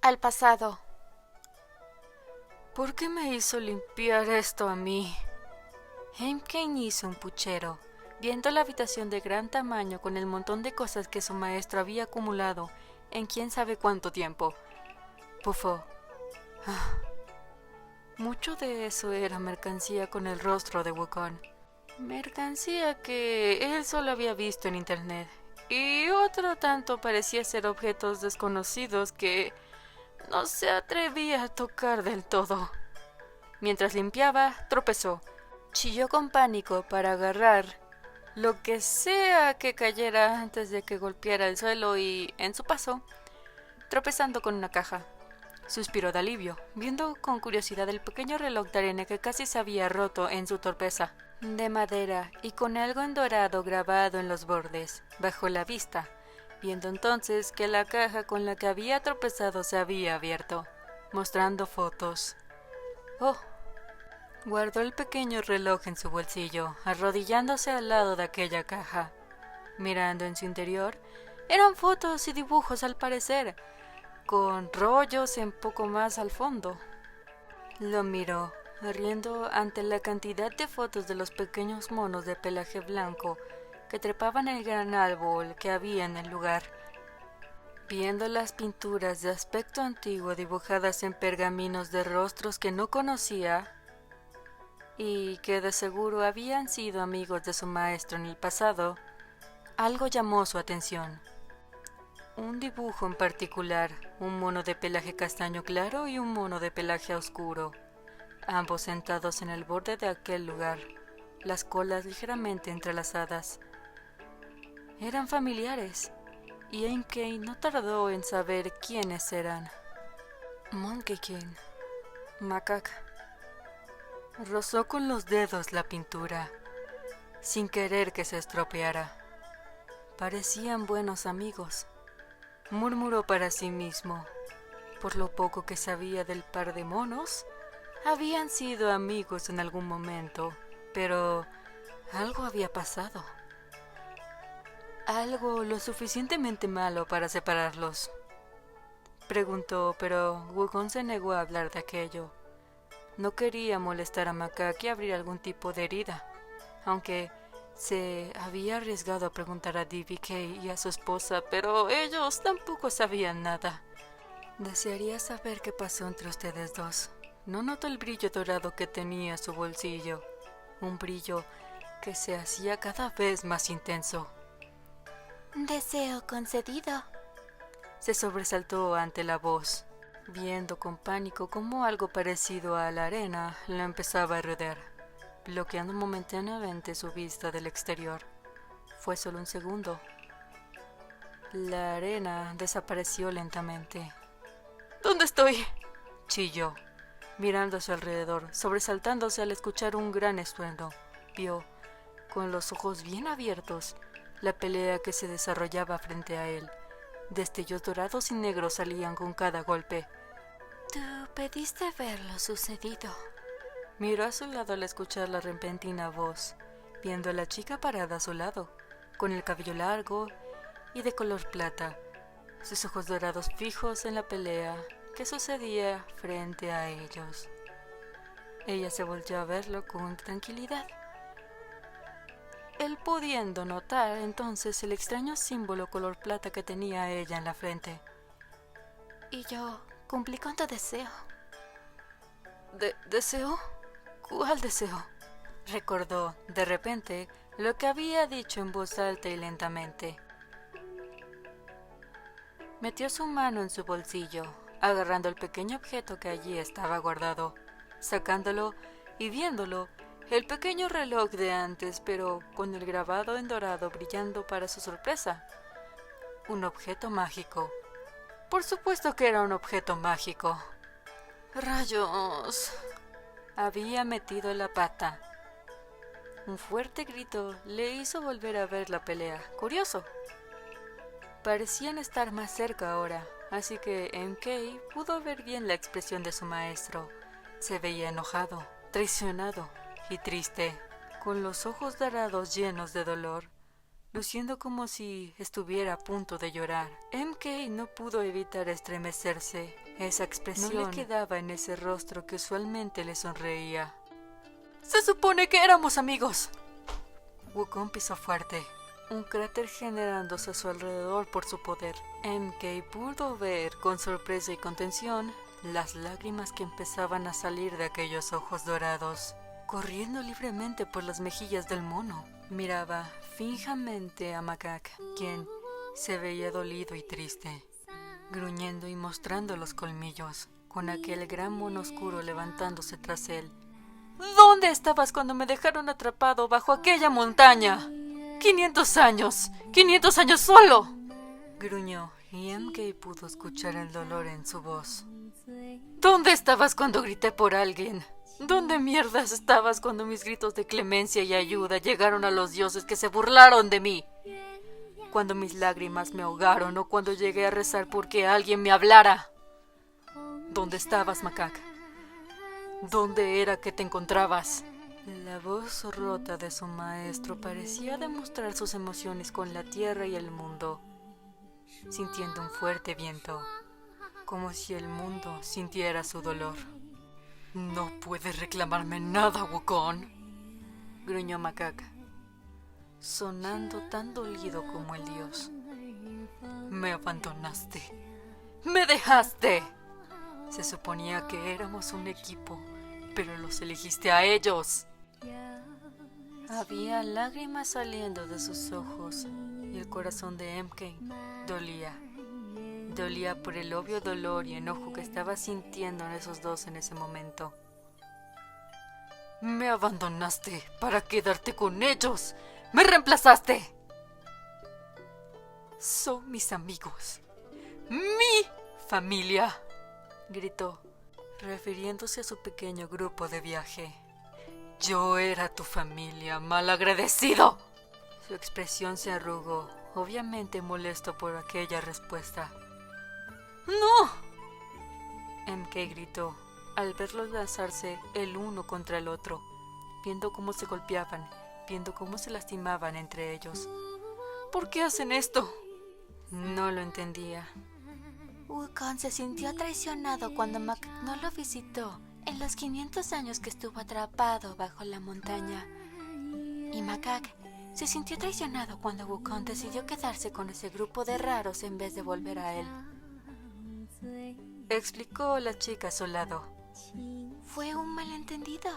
al pasado. ¿Por qué me hizo limpiar esto a mí? Heimken hizo un puchero, viendo la habitación de gran tamaño con el montón de cosas que su maestro había acumulado en quién sabe cuánto tiempo. Pufó. Mucho de eso era mercancía con el rostro de Wukong. Mercancía que él solo había visto en internet. Y otro tanto parecía ser objetos desconocidos que no se atrevía a tocar del todo. Mientras limpiaba, tropezó. Chilló con pánico para agarrar lo que sea que cayera antes de que golpeara el suelo y, en su paso, tropezando con una caja. Suspiró de alivio, viendo con curiosidad el pequeño reloj de arena que casi se había roto en su torpeza. De madera y con algo en dorado grabado en los bordes. Bajó la vista, viendo entonces que la caja con la que había tropezado se había abierto, mostrando fotos. ¡Oh! Guardó el pequeño reloj en su bolsillo, arrodillándose al lado de aquella caja. Mirando en su interior, eran fotos y dibujos al parecer, con rollos un poco más al fondo. Lo miró, riendo ante la cantidad de fotos de los pequeños monos de pelaje blanco que trepaban el gran árbol que había en el lugar. Viendo las pinturas de aspecto antiguo dibujadas en pergaminos de rostros que no conocía y que de seguro habían sido amigos de su maestro en el pasado, algo llamó su atención. Un dibujo en particular, un mono de pelaje castaño claro y un mono de pelaje oscuro, ambos sentados en el borde de aquel lugar, las colas ligeramente entrelazadas. Eran familiares, y Heimken no tardó en saber quiénes eran. Monkey King, Macaca. Rozó con los dedos la pintura, sin querer que se estropeara. Parecían buenos amigos, murmuró para sí mismo. Por lo poco que sabía del par de monos, habían sido amigos en algún momento, pero algo había pasado. Algo lo suficientemente malo para separarlos. Preguntó, pero Wukong se negó a hablar de aquello. No quería molestar a Macaque y abrir algún tipo de herida, aunque se había arriesgado a preguntar a DBK y a su esposa, pero ellos tampoco sabían nada. Desearía saber qué pasó entre ustedes dos. No notó el brillo dorado que tenía su bolsillo, un brillo que se hacía cada vez más intenso. Deseo concedido. Se sobresaltó ante la voz, viendo con pánico cómo algo parecido a la arena lo empezaba a rodear, bloqueando momentáneamente su vista del exterior. Fue solo un segundo. La arena desapareció lentamente. ¿Dónde estoy?, chilló, mirando a su alrededor, sobresaltándose al escuchar un gran estruendo. Vio, con los ojos bien abiertos, la pelea que se desarrollaba frente a él. Destellos dorados y negros salían con cada golpe. Tú pediste ver lo sucedido. Miró a su lado al escuchar la repentina voz, viendo a la chica parada a su lado, con el cabello largo y de color plata, sus ojos dorados fijos en la pelea que sucedía frente a ellos. Ella se volvió a verlo con tranquilidad, él pudiendo notar entonces el extraño símbolo color plata que tenía ella en la frente. Y yo cumplí con tu deseo. ¿Deseo? ¿Cuál deseo? Recordó, de repente, lo que había dicho en voz alta y lentamente. Metió su mano en su bolsillo, agarrando el pequeño objeto que allí estaba guardado, sacándolo y viéndolo. El pequeño reloj de antes, pero con el grabado en dorado brillando para su sorpresa. Un objeto mágico. Por supuesto que era un objeto mágico. ¡Rayos! Había metido la pata. Un fuerte grito le hizo volver a ver la pelea. Curioso. Parecían estar más cerca ahora, así que MK pudo ver bien la expresión de su maestro. Se veía enojado, traicionado y triste, con los ojos dorados llenos de dolor. luciendo como si estuviera a punto de llorar. MK no pudo evitar estremecerse. Esa expresión no le quedaba en ese rostro que usualmente le sonreía. ¡Se supone que éramos amigos! Wukong pisó fuerte, un cráter generándose a su alrededor por su poder. MK pudo ver con sorpresa y contención las lágrimas que empezaban a salir de aquellos ojos dorados, corriendo libremente por las mejillas del mono. Miraba fijamente a Macaque, quien se veía dolido y triste, gruñendo y mostrando los colmillos, con aquel gran mono oscuro levantándose tras él. ¿Dónde estabas cuando me dejaron atrapado bajo aquella montaña? 500 años, 500 años solo, gruñó, y MK pudo escuchar el dolor en su voz. ¿Dónde estabas cuando grité por alguien? ¿Dónde mierdas estabas cuando mis gritos de clemencia y ayuda llegaron a los dioses que se burlaron de mí? Cuando mis lágrimas me ahogaron o cuando llegué a rezar porque alguien me hablara. ¿Dónde estabas, Macaque? ¿Dónde era que te encontrabas? La voz rota de su maestro parecía demostrar sus emociones con la tierra y el mundo, sintiendo un fuerte viento, como si el mundo sintiera su dolor. No puedes reclamarme nada, Wukong, gruñó Macaque, sonando tan dolido como el dios. Me abandonaste. ¡Me dejaste! Se suponía que éramos un equipo, pero los elegiste a ellos. Había lágrimas saliendo de sus ojos y el corazón de MK dolía. Dolía por el obvio dolor y enojo que estaba sintiendo en esos dos en ese momento. Me abandonaste para quedarte con ellos. ¡Me reemplazaste! Son mis amigos. ¡Mi familia!, gritó, refiriéndose a su pequeño grupo de viaje. Yo era tu familia, malagradecido. Su expresión se arrugó, obviamente molesto por aquella respuesta. ¡No!, MK gritó, al verlos lanzarse el uno contra el otro, viendo cómo se golpeaban, viendo cómo se lastimaban entre ellos. ¿Por qué hacen esto? No lo entendía. Wukong se sintió traicionado cuando Macaque no lo visitó en los 500 años que estuvo atrapado bajo la montaña. Y Macaque se sintió traicionado cuando Wukong decidió quedarse con ese grupo de raros en vez de volver a él, explicó la chica a su lado. Fue un malentendido.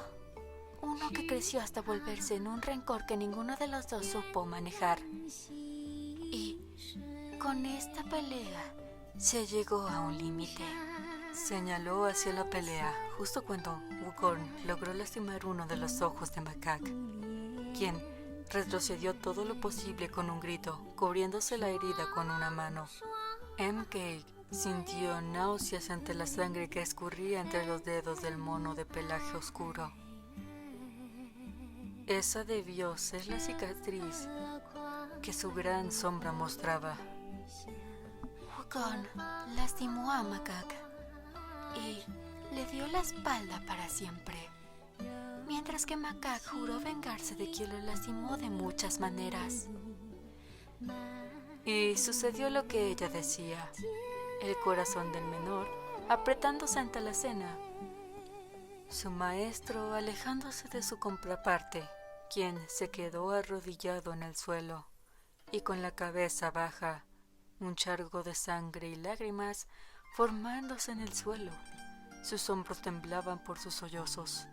Uno que creció hasta volverse en un rencor que ninguno de los dos supo manejar. Y con esta pelea se llegó a un límite. Señaló hacia la pelea justo cuando Wukong logró lastimar uno de los ojos de Macaque, quien retrocedió todo lo posible con un grito, cubriéndose la herida con una mano. MK sintió náuseas ante la sangre que escurría entre los dedos del mono de pelaje oscuro. Esa debió ser la cicatriz que su gran sombra mostraba. Wukong lastimó a Macaque y le dio la espalda para siempre, mientras que Macaque juró vengarse de quien lo lastimó de muchas maneras. Y sucedió lo que ella decía, el corazón del menor apretándose ante la cena, su maestro alejándose de su contraparte, quien se quedó arrodillado en el suelo y con la cabeza baja, un charco de sangre y lágrimas formándose en el suelo. Sus hombros temblaban por sus sollozos.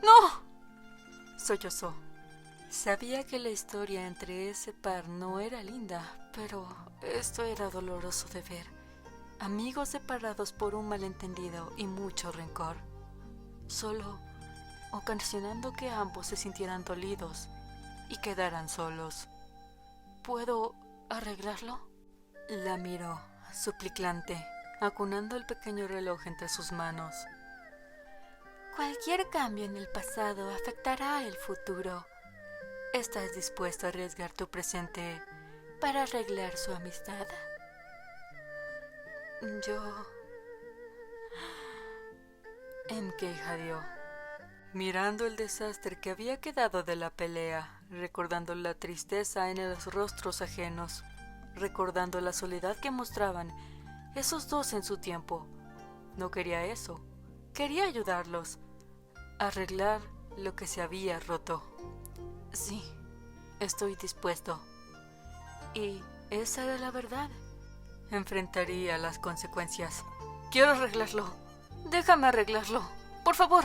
¡No!, sollozó. Sabía que la historia entre ese par no era linda, pero esto era doloroso de ver. Amigos separados por un malentendido y mucho rencor, solo ocasionando que ambos se sintieran dolidos y quedaran solos. ¿Puedo arreglarlo?, la miró, suplicante, acunando el pequeño reloj entre sus manos. Cualquier cambio en el pasado afectará el futuro. ¿Estás dispuesto a arriesgar tu presente para arreglar su amistad? Yo... MK jadeó, mirando el desastre que había quedado de la pelea, recordando la tristeza en los rostros ajenos, recordando la soledad que mostraban esos dos en su tiempo. No quería eso, quería ayudarlos, arreglar lo que se había roto. Sí, estoy dispuesto. Y esa era la verdad. Enfrentaría las consecuencias. Quiero arreglarlo. Déjame arreglarlo, por favor.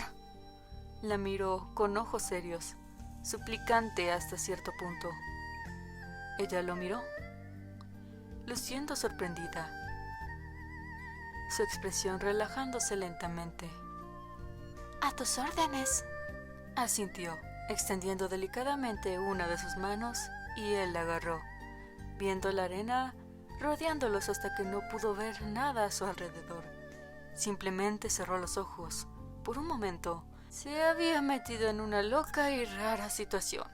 La miró con ojos serios, suplicante hasta cierto punto. Ella lo miró, luciendo sorprendida, su expresión relajándose lentamente. A tus órdenes. Asintió, extendiendo delicadamente una de sus manos, y él la agarró, viendo la arena rodeándolos hasta que no pudo ver nada a su alrededor. Simplemente cerró los ojos. Por un momento, se había metido en una loca y rara situación.